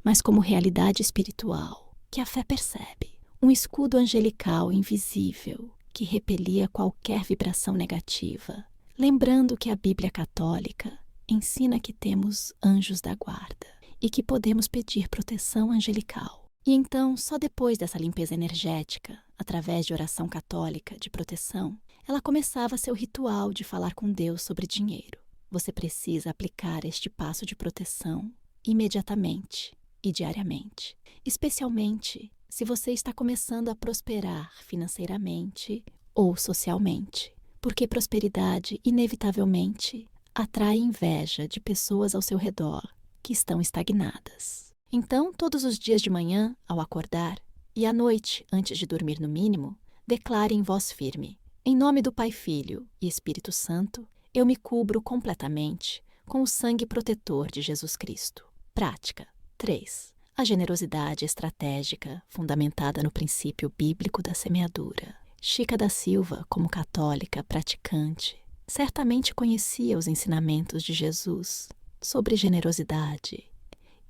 mas como realidade espiritual que a fé percebe, um escudo angelical invisível que repelia qualquer vibração negativa, lembrando que a Bíblia Católica ensina que temos anjos da guarda e que podemos pedir proteção angelical. E então, só depois dessa limpeza energética, através de oração católica de proteção, ela começava seu ritual de falar com Deus sobre dinheiro. Você precisa aplicar este passo de proteção imediatamente e diariamente, especialmente se você está começando a prosperar financeiramente ou socialmente, porque prosperidade inevitavelmente atrai inveja de pessoas ao seu redor que estão estagnadas. Então, todos os dias de manhã, ao acordar, e à noite, antes de dormir no mínimo, declare em voz firme: em nome do Pai, Filho e Espírito Santo, eu me cubro completamente com o sangue protetor de Jesus Cristo. Prática 3. A generosidade estratégica, fundamentada no princípio bíblico da semeadura. Chica da Silva, como católica praticante, certamente conhecia os ensinamentos de Jesus sobre generosidade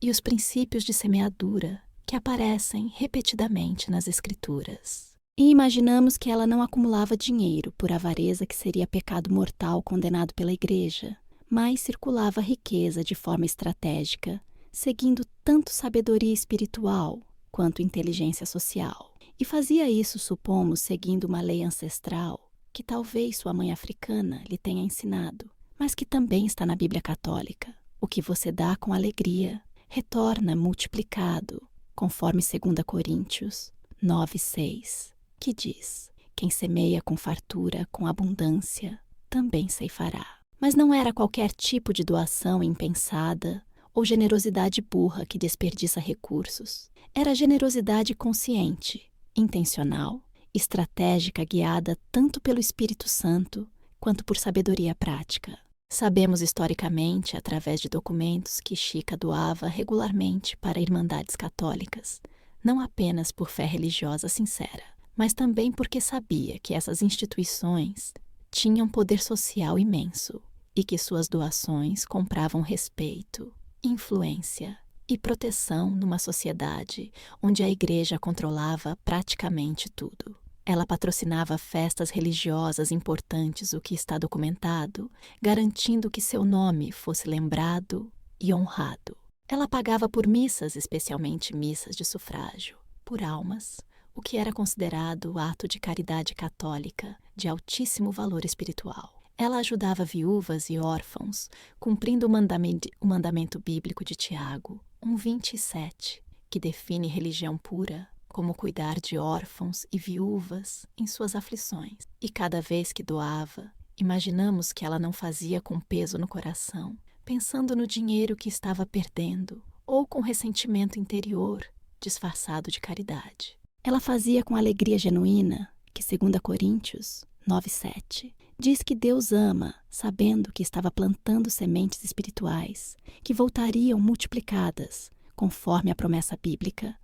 e os princípios de semeadura que aparecem repetidamente nas Escrituras. E imaginamos que ela não acumulava dinheiro por avareza, que seria pecado mortal condenado pela Igreja, mas circulava riqueza de forma estratégica, seguindo tanto sabedoria espiritual quanto inteligência social. E fazia isso, supomos, seguindo uma lei ancestral que talvez sua mãe africana lhe tenha ensinado, mas que também está na Bíblia Católica. O que você dá com alegria retorna multiplicado, conforme 2 Coríntios 9:6, que diz: quem semeia com fartura, com abundância, também ceifará. Mas não era qualquer tipo de doação impensada ou generosidade burra que desperdiça recursos. Era generosidade consciente, intencional, estratégica, guiada tanto pelo Espírito Santo quanto por sabedoria prática. Sabemos historicamente, através de documentos, que Chica doava regularmente para irmandades católicas, não apenas por fé religiosa sincera, mas também porque sabia que essas instituições tinham poder social imenso e que suas doações compravam respeito, influência e proteção numa sociedade onde a Igreja controlava praticamente tudo. Ela patrocinava festas religiosas importantes, o que está documentado, garantindo que seu nome fosse lembrado e honrado. Ela pagava por missas, especialmente missas de sufrágio, por almas, o que era considerado ato de caridade católica de altíssimo valor espiritual. Ela ajudava viúvas e órfãos, cumprindo o mandamento bíblico de Tiago 1:27, que define religião pura como cuidar de órfãos e viúvas em suas aflições. E cada vez que doava, imaginamos que ela não fazia com peso no coração, pensando no dinheiro que estava perdendo, ou com ressentimento interior, disfarçado de caridade. Ela fazia com alegria genuína, que 2 Coríntios 9:7 diz que Deus ama, sabendo que estava plantando sementes espirituais, que voltariam multiplicadas, conforme a promessa bíblica,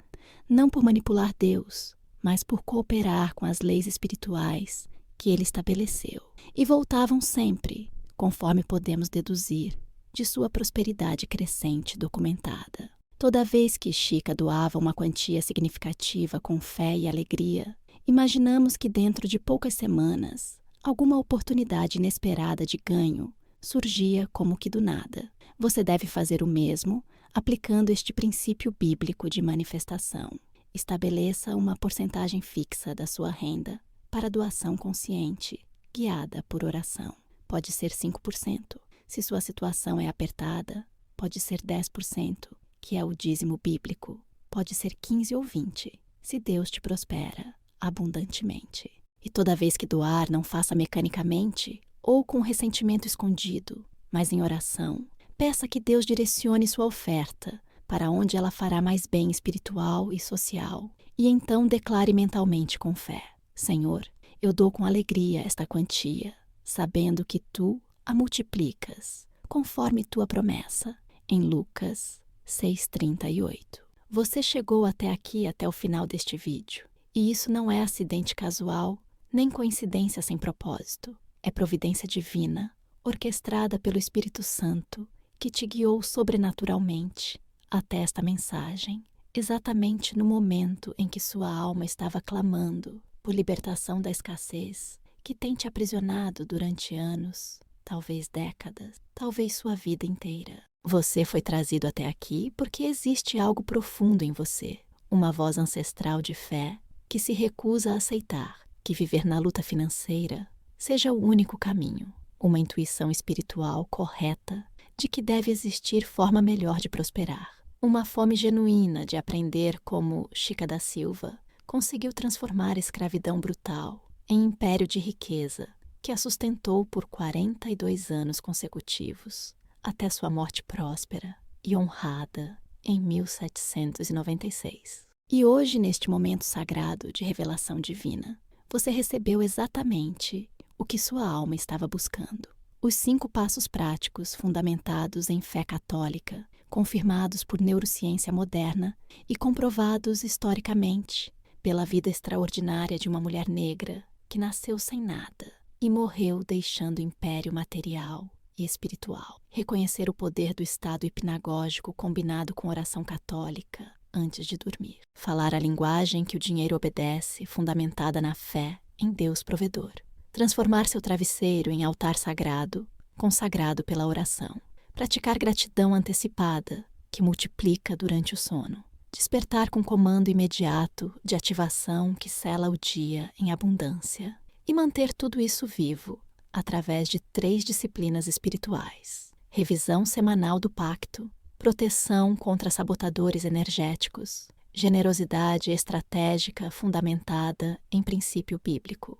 não por manipular Deus, mas por cooperar com as leis espirituais que ele estabeleceu, e voltavam sempre, conforme podemos deduzir, de sua prosperidade crescente documentada. Toda vez que Chica doava uma quantia significativa com fé e alegria, imaginamos que dentro de poucas semanas, alguma oportunidade inesperada de ganho surgia como que do nada. Você deve fazer o mesmo, aplicando este princípio bíblico de manifestação. Estabeleça uma porcentagem fixa da sua renda para doação consciente, guiada por oração. Pode ser 5%. Se sua situação é apertada, pode ser 10%, que é o dízimo bíblico. Pode ser 15 ou 20, se Deus te prospera abundantemente. E toda vez que doar, não faça mecanicamente ou com ressentimento escondido, mas em oração. Peça que Deus direcione sua oferta para onde ela fará mais bem espiritual e social, e então declare mentalmente com fé: Senhor, eu dou com alegria esta quantia, sabendo que tu a multiplicas, conforme tua promessa, em Lucas 6:38. Você chegou até aqui, até o final deste vídeo, e isso não é acidente casual, nem coincidência sem propósito. É providência divina, orquestrada pelo Espírito Santo, que te guiou sobrenaturalmente até esta mensagem, exatamente no momento em que sua alma estava clamando por libertação da escassez, que tem te aprisionado durante anos, talvez décadas, talvez sua vida inteira. Você foi trazido até aqui porque existe algo profundo em você, uma voz ancestral de fé que se recusa a aceitar que viver na luta financeira seja o único caminho, uma intuição espiritual correta de que deve existir forma melhor de prosperar, uma fome genuína de aprender como Chica da Silva conseguiu transformar a escravidão brutal em império de riqueza que a sustentou por 42 anos consecutivos, até sua morte próspera e honrada em 1796. E hoje, neste momento sagrado de revelação divina, você recebeu exatamente o que sua alma estava buscando. Os 5 passos práticos fundamentados em fé católica, confirmados por neurociência moderna e comprovados historicamente pela vida extraordinária de uma mulher negra que nasceu sem nada e morreu deixando império material e espiritual. Reconhecer o poder do estado hipnagógico combinado com oração católica antes de dormir. Falar a linguagem que o dinheiro obedece, fundamentada na fé em Deus provedor. Transformar seu travesseiro em altar sagrado, consagrado pela oração. Praticar gratidão antecipada, que multiplica durante o sono. Despertar com comando imediato de ativação que sela o dia em abundância. E manter tudo isso vivo, através de 3 disciplinas espirituais. Revisão semanal do pacto, proteção contra sabotadores energéticos, generosidade estratégica fundamentada em princípio bíblico.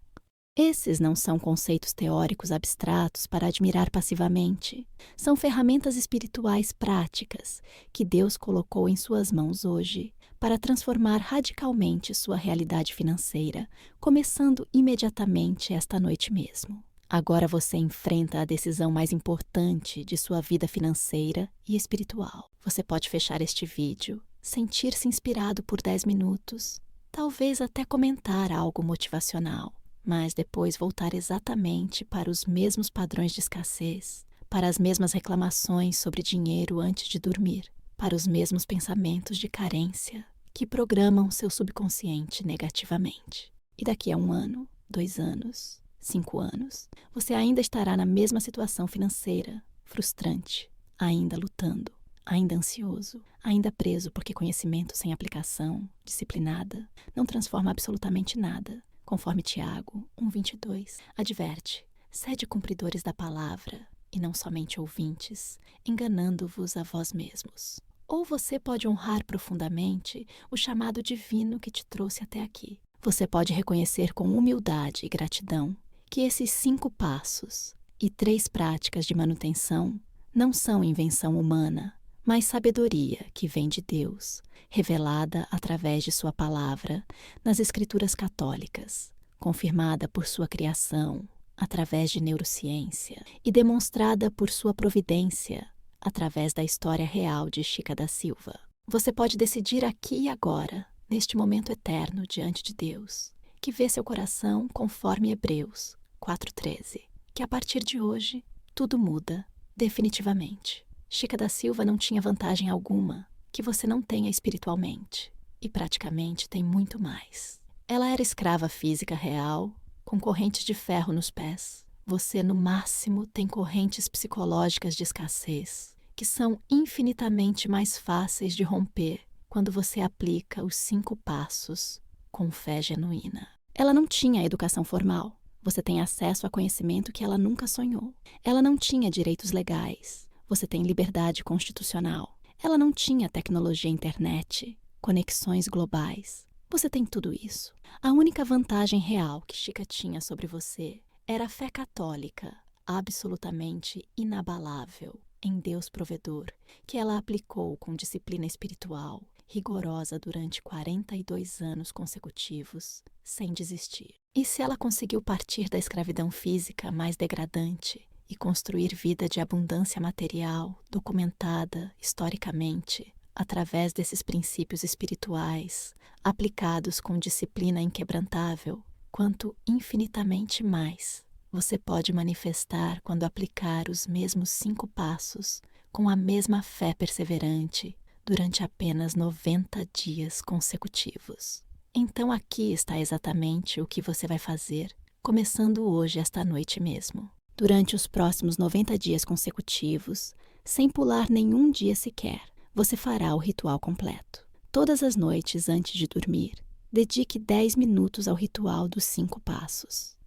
Esses não são conceitos teóricos abstratos para admirar passivamente. São ferramentas espirituais práticas que Deus colocou em suas mãos hoje para transformar radicalmente sua realidade financeira, começando imediatamente esta noite mesmo. Agora você enfrenta a decisão mais importante de sua vida financeira e espiritual. Você pode fechar este vídeo, sentir-se inspirado por 10 minutos, talvez até comentar algo motivacional, mas depois voltar exatamente para os mesmos padrões de escassez, para as mesmas reclamações sobre dinheiro antes de dormir, para os mesmos pensamentos de carência que programam seu subconsciente negativamente. E daqui a 1 ano, 2 anos, 5 anos, você ainda estará na mesma situação financeira, frustrante, ainda lutando, ainda ansioso, ainda preso porque conhecimento sem aplicação, disciplinada, não transforma absolutamente nada, conforme Tiago 1,22 adverte: sede cumpridores da palavra e não somente ouvintes, enganando-vos a vós mesmos. Ou você pode honrar profundamente o chamado divino que te trouxe até aqui. Você pode reconhecer com humildade e gratidão que esses 5 passos e 3 práticas de manutenção não são invenção humana, mas sabedoria que vem de Deus, revelada através de sua palavra nas Escrituras católicas, confirmada por sua criação através de neurociência e demonstrada por sua providência através da história real de Chica da Silva. Você pode decidir aqui e agora, neste momento eterno diante de Deus, que vê seu coração conforme Hebreus 4,13, que a partir de hoje tudo muda definitivamente. Chica da Silva não tinha vantagem alguma que você não tenha espiritualmente, e praticamente tem muito mais. Ela era escrava física real, com correntes de ferro nos pés. Você, no máximo, tem correntes psicológicas de escassez, que são infinitamente mais fáceis de romper quando você aplica os 5 passos com fé genuína. Ela não tinha educação formal. Você tem acesso a conhecimento que ela nunca sonhou. Ela não tinha direitos legais. Você tem liberdade constitucional. Ela não tinha tecnologia internet, conexões globais. Você tem tudo isso. A única vantagem real que Chica tinha sobre você era a fé católica, absolutamente inabalável, em Deus provedor, que ela aplicou com disciplina espiritual, rigorosa durante 42 anos consecutivos, sem desistir. E se ela conseguiu partir da escravidão física mais degradante e construir vida de abundância material, documentada historicamente, através desses princípios espirituais, aplicados com disciplina inquebrantável, quanto infinitamente mais você pode manifestar quando aplicar os mesmos 5 passos com a mesma fé perseverante durante apenas 90 dias consecutivos. Então aqui está exatamente o que você vai fazer, começando hoje, esta noite mesmo. Durante os próximos 90 dias consecutivos, sem pular nenhum dia sequer, você fará o ritual completo. Todas as noites antes de dormir, dedique 10 minutos ao ritual dos 5 passos.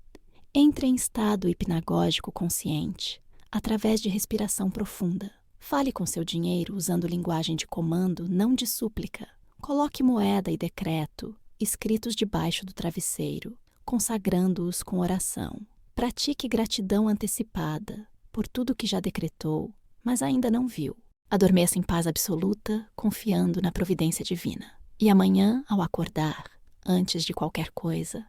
Entre em estado hipnagógico consciente, através de respiração profunda. Fale com seu dinheiro usando linguagem de comando, não de súplica. Coloque moeda e decreto escritos debaixo do travesseiro, consagrando-os com oração. Pratique gratidão antecipada por tudo que já decretou, mas ainda não viu. Adormeça em paz absoluta, confiando na providência divina. E amanhã, ao acordar, antes de qualquer coisa,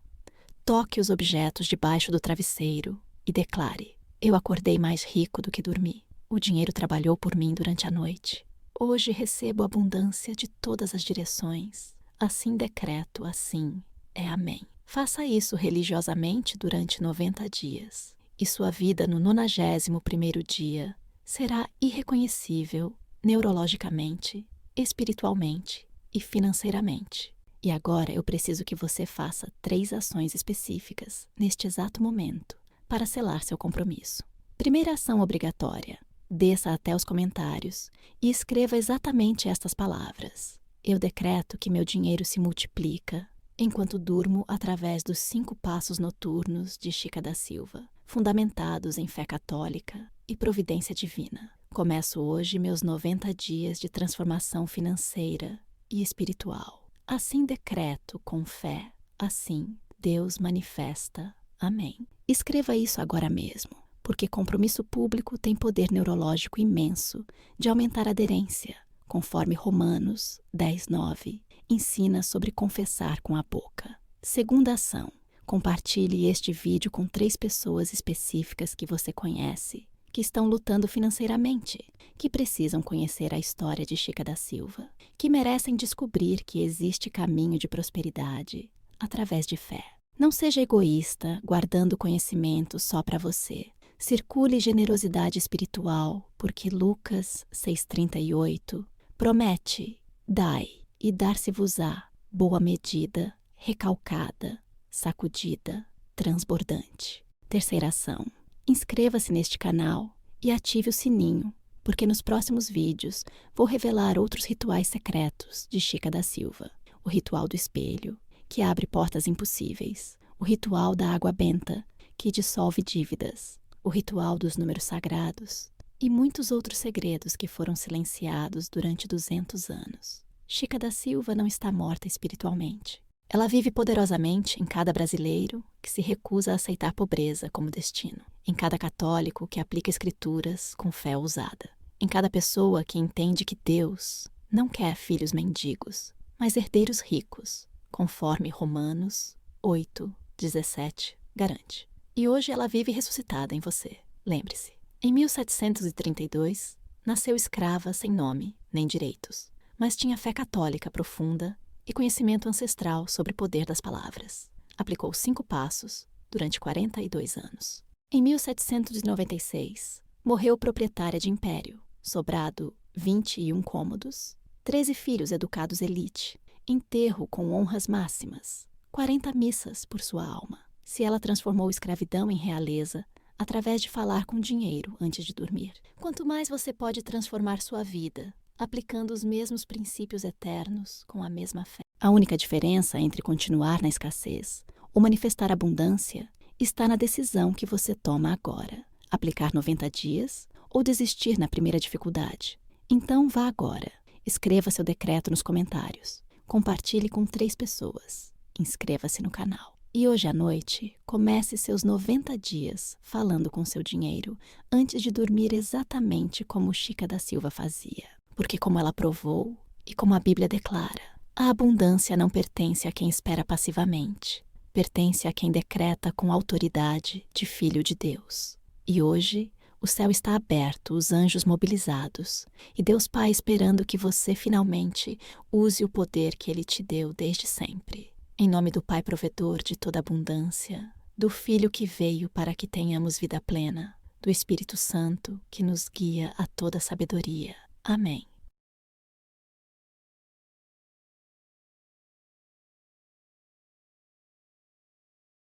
toque os objetos debaixo do travesseiro e declare: eu acordei mais rico do que dormi. O dinheiro trabalhou por mim durante a noite. Hoje recebo abundância de todas as direções. Assim decreto, assim é amém. Faça isso religiosamente durante 90 dias. E sua vida no 91º dia será irreconhecível neurologicamente, espiritualmente e financeiramente. E agora eu preciso que você faça 3 ações específicas neste exato momento para selar seu compromisso. Primeira ação obrigatória: desça até os comentários e escreva exatamente estas palavras: eu decreto que meu dinheiro se multiplica enquanto durmo através dos 5 passos noturnos de Chica da Silva, fundamentados em fé católica e providência divina. Começo hoje meus 90 dias de transformação financeira e espiritual. Assim decreto com fé, assim Deus manifesta. Amém. Escreva isso agora mesmo, porque compromisso público tem poder neurológico imenso de aumentar a aderência, conforme Romanos 10:9 ensina sobre confessar com a boca. Segunda ação: compartilhe este vídeo com 3 pessoas específicas que você conhece, que estão lutando financeiramente, que precisam conhecer a história de Chica da Silva, que merecem descobrir que existe caminho de prosperidade através de fé. Não seja egoísta, guardando conhecimento só para você. Circule generosidade espiritual, porque Lucas 6,38 promete: dai, e dar-se-vos-á, boa medida, recalcada, sacudida, transbordante. Terceira ação: inscreva-se neste canal e ative o sininho, porque nos próximos vídeos vou revelar outros rituais secretos de Chica da Silva. O ritual do espelho, que abre portas impossíveis. O ritual da água benta, que dissolve dívidas. O ritual dos números sagrados. E muitos outros segredos que foram silenciados durante 200 anos. Chica da Silva não está morta espiritualmente. Ela vive poderosamente em cada brasileiro que se recusa a aceitar pobreza como destino. Em cada católico que aplica escrituras com fé ousada. Em cada pessoa que entende que Deus não quer filhos mendigos, mas herdeiros ricos, conforme Romanos 8:17 garante. E hoje ela vive ressuscitada em você. Lembre-se, em 1732, nasceu escrava sem nome nem direitos, mas tinha fé católica profunda e conhecimento ancestral sobre o poder das palavras. Aplicou 5 passos durante 42 anos. Em 1796, morreu proprietária de império, sobrado 21 cômodos, 13 filhos educados elite, enterro com honras máximas, 40 missas por sua alma. Se ela transformou escravidão em realeza, através de falar com dinheiro antes de dormir. Quanto mais você pode transformar sua vida, aplicando os mesmos princípios eternos com a mesma fé. A única diferença entre continuar na escassez ou manifestar abundância está na decisão que você toma agora. Aplicar 90 dias ou desistir na primeira dificuldade. Então vá agora. Escreva seu decreto nos comentários. Compartilhe com 3 pessoas. Inscreva-se no canal. E hoje à noite, comece seus 90 dias falando com seu dinheiro antes de dormir exatamente como Chica da Silva fazia. Porque como ela provou e como a Bíblia declara, a abundância não pertence a quem espera passivamente. Pertence a quem decreta com autoridade de filho de Deus. E hoje, o céu está aberto, os anjos mobilizados, e Deus Pai esperando que você finalmente use o poder que Ele te deu desde sempre. Em nome do Pai provedor de toda abundância, do Filho que veio para que tenhamos vida plena, do Espírito Santo que nos guia a toda sabedoria. Amém.